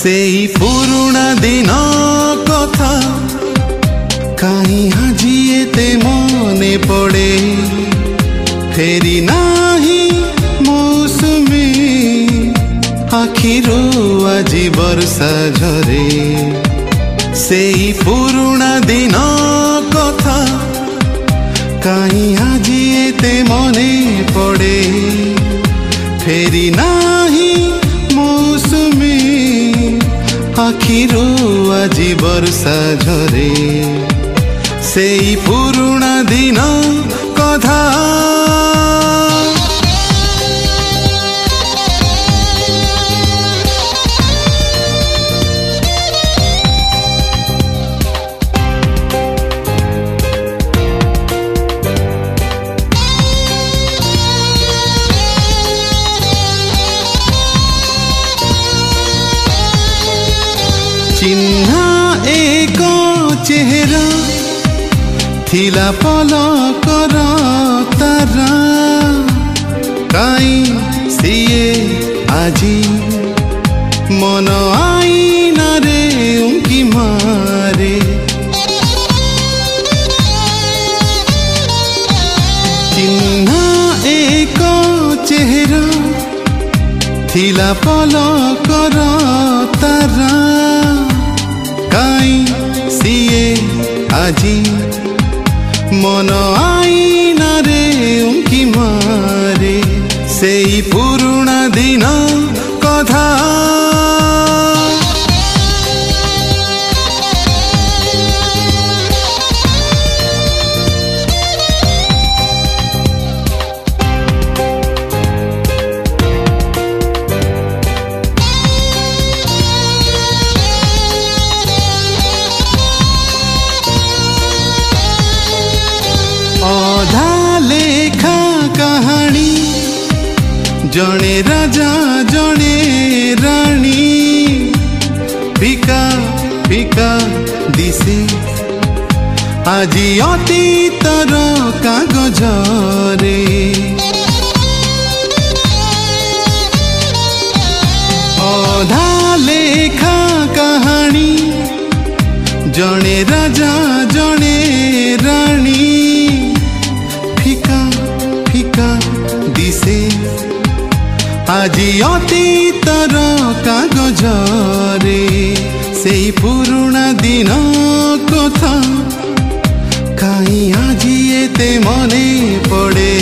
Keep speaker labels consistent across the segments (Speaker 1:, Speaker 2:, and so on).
Speaker 1: सेई पुरुणा दिन कथा काई आजी एते मने पड़े फेरी नाही मौसुमी आखिरो आजी वर्षा झरे सेई पुरुणा दिन कथा काई आजी एते मने पड़े फेरी नाही मौसुमी आखिरो आजी वर्षा झरे सेई पुरुणा दिन कथा चिन्हा एक चेहरा थिला पलकर तारा काई सिए आजी मन आईना रे उनकी मारे चिन्हा एक चेहरा थिला पलकर तारा काई सिए आजी मन आईना रे उनकी मारे सेई पुरुणा दिन कथा अधा लेखा कहानी जने राजा जने रानी फिका फिका दिसे आजी अतीतर कागजरे अधा लेखा कहानी जने राजा जने रानी फिका फिका दिसे आजी अतीतर कागजरे सेई पुरुणा दिन कथा काई आजी एते मने पड़े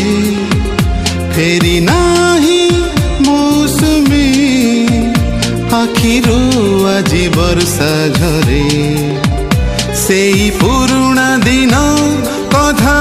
Speaker 1: फेरी नाही मौसुमी आखिरो आजी वर्षा झरे सेई पुरुणा दिन कथा।